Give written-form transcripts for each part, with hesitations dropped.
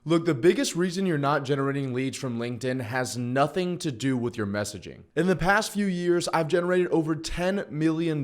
Look, the biggest reason you're not generating leads from LinkedIn has nothing to do with your messaging. In the past few years, I've generated over $10 million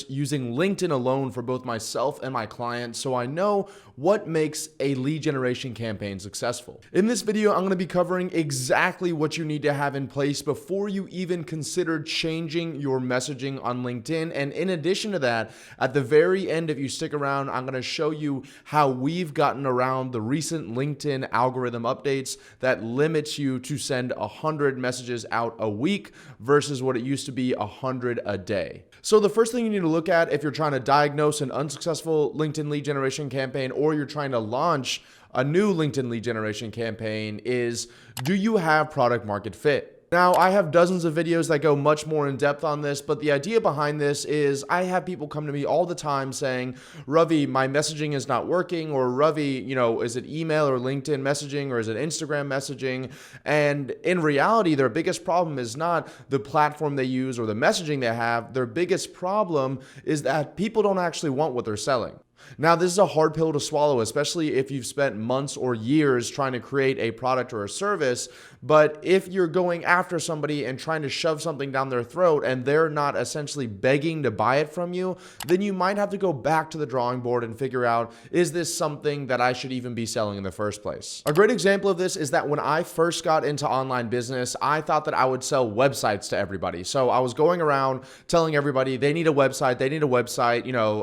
using LinkedIn alone for both myself and my clients, so I know what makes a lead generation campaign successful. In this video, I'm going to be covering exactly what you need to have in place before you even consider changing your messaging on LinkedIn. And in addition to that, at the very end, if you stick around, I'm going to show you how we've gotten around the recent LinkedIn algorithm updates that limits you to send 100 messages out a week versus what it used to be 100 a day. So the first thing you need to look at if you're trying to diagnose an unsuccessful LinkedIn lead generation campaign, or you're trying to launch a new LinkedIn lead generation campaign, is do you have product market fit? Now, I have dozens of videos that go much more in depth on this, but the idea behind this is I have people come to me all the time saying, Ravi, my messaging is not working, or Ravi, is it email or LinkedIn messaging, or is it Instagram messaging? And in reality, their biggest problem is not the platform they use or the messaging they have. Their biggest problem is that people don't actually want what they're selling. Now, this is a hard pill to swallow, especially if you've spent months or years trying to create a product or a service. But if you're going after somebody and trying to shove something down their throat and they're not essentially begging to buy it from you, then you might have to go back to the drawing board and figure out, is this something that I should even be selling in the first place? A great example of this is that when I first got into online business, I thought that I would sell websites to everybody. So I was going around telling everybody they need a website,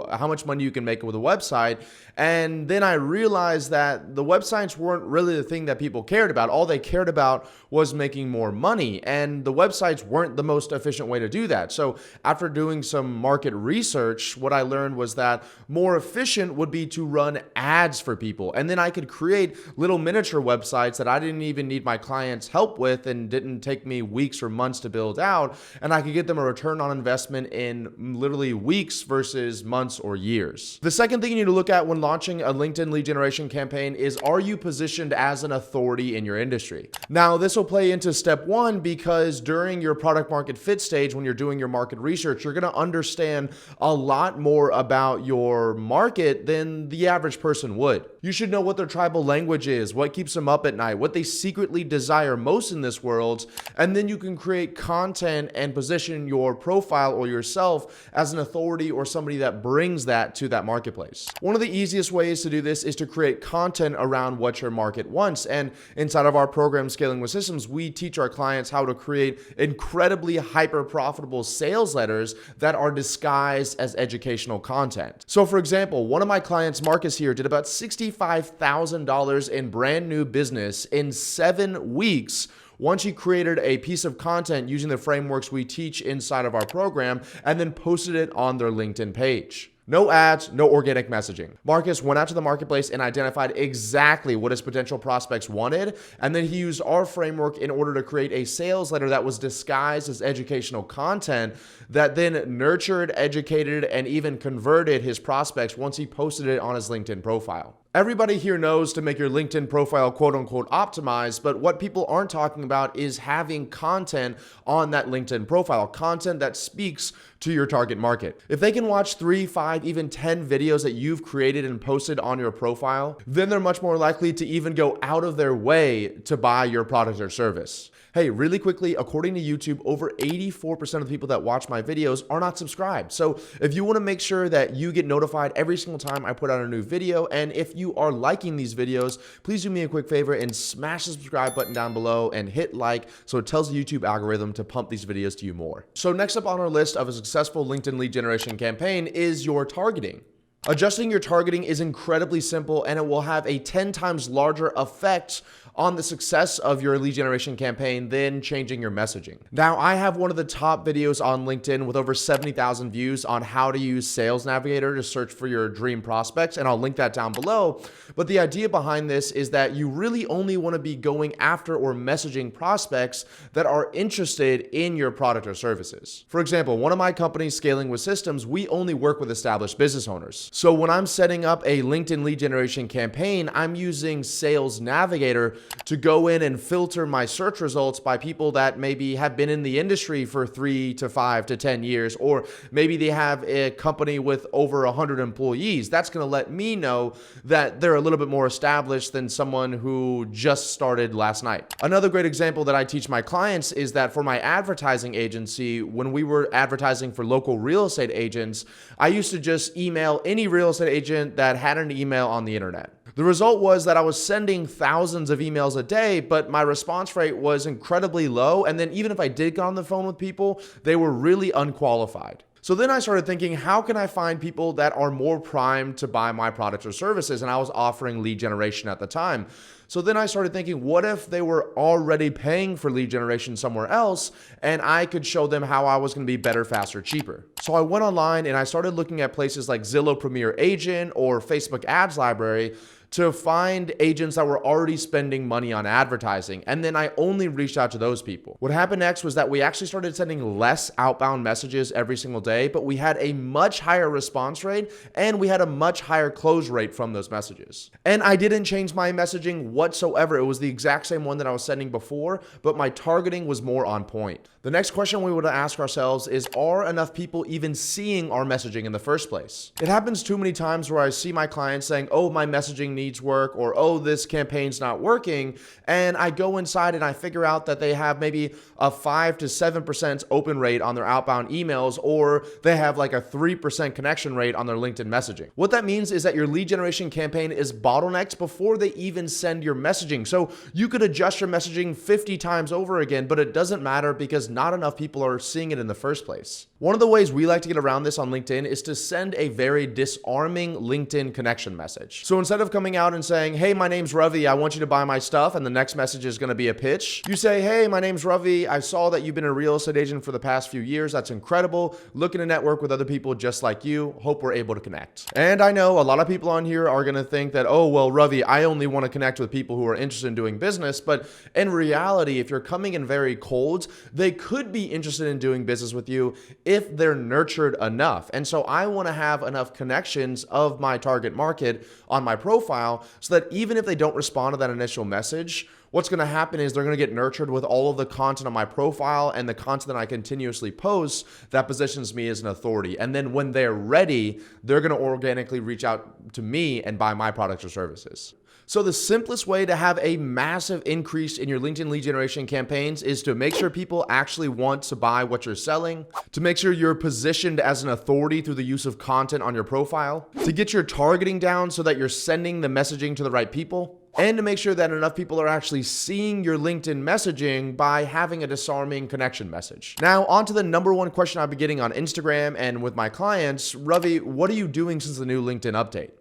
how much money you can make with a website. And then I realized that the websites weren't really the thing that people cared about. All they cared about was making more money, and the websites weren't the most efficient way to do that. So after doing some market research, what I learned was that more efficient would be to run ads for people. And then I could create little miniature websites that I didn't even need my clients' help with and didn't take me weeks or months to build out. And I could get them a return on investment in literally weeks versus months or years. The second thing you need to look at when launching a LinkedIn lead generation campaign is, are you positioned as an authority in your industry? Now, this will play into step one, because during your product market fit stage, when you're doing your market research, you're going to understand a lot more about your market than the average person would. You should know what their tribal language is, what keeps them up at night, what they secretly desire most in this world, and then you can create content and position your profile or yourself as an authority or somebody that brings that to that marketplace. One of the easiest ways to do this is to create content around what your market wants. And inside of our program, Scaling with Systems, we teach our clients how to create incredibly hyper profitable sales letters that are disguised as educational content. So for example, one of my clients, Marcus here, did about $65,000 in brand new business in 7 weeks once he created a piece of content using the frameworks we teach inside of our program and then posted it on their LinkedIn page. No ads, no organic messaging. Marcus went out to the marketplace and identified exactly what his potential prospects wanted, and then he used our framework in order to create a sales letter that was disguised as educational content that then nurtured, educated, and even converted his prospects once he posted it on his LinkedIn profile. Everybody here knows to make your LinkedIn profile quote unquote optimized, but what people aren't talking about is having content on that LinkedIn profile, content that speaks to your target market. If they can watch 3, 5, even 10 videos that you've created and posted on your profile, then they're much more likely to even go out of their way to buy your product or service. Hey, really quickly, according to YouTube, over 84% of the people that watch my videos are not subscribed. So if you want to make sure that you get notified every single time I put out a new video, and if you are liking these videos, please do me a quick favor and smash the subscribe button down below and hit like so it tells the YouTube algorithm to pump these videos to you more. So next up on our list of a successful LinkedIn lead generation campaign is your targeting. Adjusting your targeting is incredibly simple, and it will have a 10 times larger effect on the success of your lead generation campaign than changing your messaging. Now, I have one of the top videos on LinkedIn with over 70,000 views on how to use Sales Navigator to search for your dream prospects, and I'll link that down below. But the idea behind this is that you really only want to be going after or messaging prospects that are interested in your product or services. For example, one of my companies, Scaling with Systems, we only work with established business owners. So when I'm setting up a LinkedIn lead generation campaign, I'm using Sales Navigator to go in and filter my search results by people that maybe have been in the industry for 3 to 5 to 10 years, or maybe they have a company with over 100 employees. That's going to let me know that they're a little bit more established than someone who just started last night. Another great example that I teach my clients is that for my advertising agency, when we were advertising for local real estate agents, I used to just email any real estate agent that had an email on the internet. The result was that I was sending thousands of emails a day, but my response rate was incredibly low. And then even if I did get on the phone with people, they were really unqualified. So then I started thinking, how can I find people that are more primed to buy my products or services? And I was offering lead generation at the time. So then I started thinking, what if they were already paying for lead generation somewhere else and I could show them how I was going to be better, faster, cheaper? So I went online and I started looking at places like Zillow Premier Agent or Facebook Ads Library to find agents that were already spending money on advertising. And then I only reached out to those people. What happened next was that we actually started sending less outbound messages every single day, but we had a much higher response rate and we had a much higher close rate from those messages. And I didn't change my messaging whatsoever. It was the exact same one that I was sending before, but my targeting was more on point. The next question we would ask ourselves is, are enough people even seeing our messaging in the first place? It happens too many times where I see my clients saying, oh, my messaging needs work, or oh, this campaign's not working. And I go inside and I figure out that they have maybe a 5 to 7% open rate on their outbound emails, or they have like a 3% connection rate on their LinkedIn messaging. What that means is that your lead generation campaign is bottlenecked before they even send your messaging. So you could adjust your messaging 50 times over again, but it doesn't matter because not enough people are seeing it in the first place. One of the ways we like to get around this on LinkedIn is to send a very disarming LinkedIn connection message. So instead of coming out and saying, hey, my name's Ravi, I want you to buy my stuff, and the next message is going to be a pitch, you say, hey, my name's Ravi, I saw that you've been a real estate agent for the past few years. That's incredible. Looking to network with other people just like you. Hope we're able to connect. And I know a lot of people on here are going to think that, oh, well, Ravi, I only want to connect with people who are interested in doing business. But in reality, if you're coming in very cold, they could be interested in doing business with you if they're nurtured enough. And so I want to have enough connections of my target market on my profile so that even if they don't respond to that initial message, what's going to happen is they're going to get nurtured with all of the content on my profile and the content that I continuously post that positions me as an authority. And then when they're ready, they're going to organically reach out to me and buy my products or services. So the simplest way to have a massive increase in your LinkedIn lead generation campaigns is to make sure people actually want to buy what you're selling, to make sure you're positioned as an authority through the use of content on your profile, to get your targeting down so that you're sending the messaging to the right people, and to make sure that enough people are actually seeing your LinkedIn messaging by having a disarming connection message. Now, on to the number one question I've been getting on Instagram and with my clients. Ravi, what are you doing since the new LinkedIn update?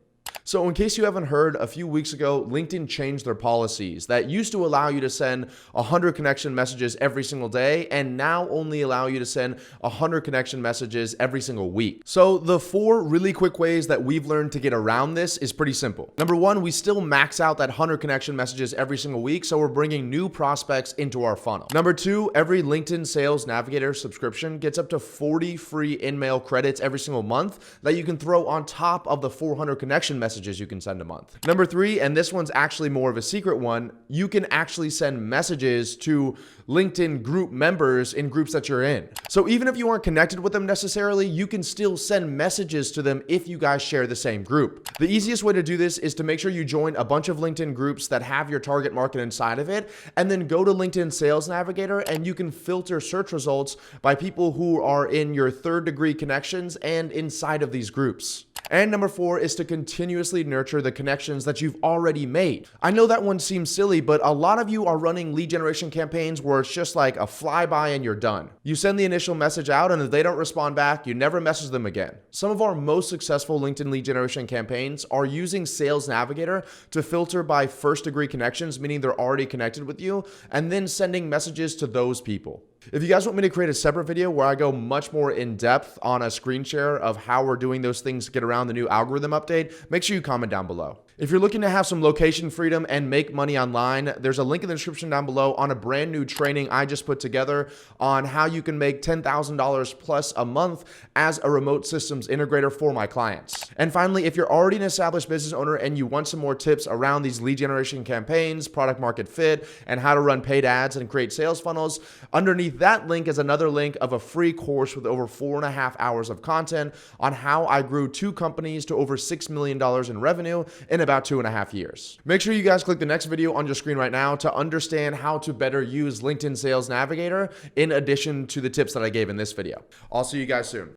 So in case you haven't heard, a few weeks ago, LinkedIn changed their policies that used to allow you to send 100 connection messages every single day and now only allow you to send 100 connection messages every single week. So the 4 really quick ways that we've learned to get around this is pretty simple. Number 1, we still max out that 100 connection messages every single week, so we're bringing new prospects into our funnel. Number 2, every LinkedIn Sales Navigator subscription gets up to 40 free in-mail credits every single month that you can throw on top of the 400 connection messages you can send a month. Number 3, and this one's actually more of a secret one, you can actually send messages to LinkedIn group members in groups that you're in. So even if you aren't connected with them necessarily, you can still send messages to them if you guys share the same group. The easiest way to do this is to make sure you join a bunch of LinkedIn groups that have your target market inside of it, and then go to LinkedIn Sales Navigator and you can filter search results by people who are in your 3rd degree connections and inside of these groups. And number 4 is to continuously nurture the connections that you've already made. I know that one seems silly, but a lot of you are running lead generation campaigns where it's just like a flyby and you're done. You send the initial message out, and if they don't respond back, you never message them again. Some of our most successful LinkedIn lead generation campaigns are using Sales Navigator to filter by 1st degree connections, meaning they're already connected with you, and then sending messages to those people. If you guys want me to create a separate video where I go much more in depth on a screen share of how we're doing those things to get around the new algorithm update, make sure you comment down below. If you're looking to have some location freedom and make money online, there's a link in the description down below on a brand new training I just put together on how you can make $10,000 plus a month as a remote systems integrator for my clients. And finally, if you're already an established business owner and you want some more tips around these lead generation campaigns, product market fit, and how to run paid ads and create sales funnels, underneath that link is another link of a free course with over 4.5 hours of content on how I grew 2 companies to over $6 million in revenue in about 2.5 years. Make sure you guys click the next video on your screen right now to understand how to better use LinkedIn Sales Navigator in addition to the tips that I gave in this video. I'll see you guys soon.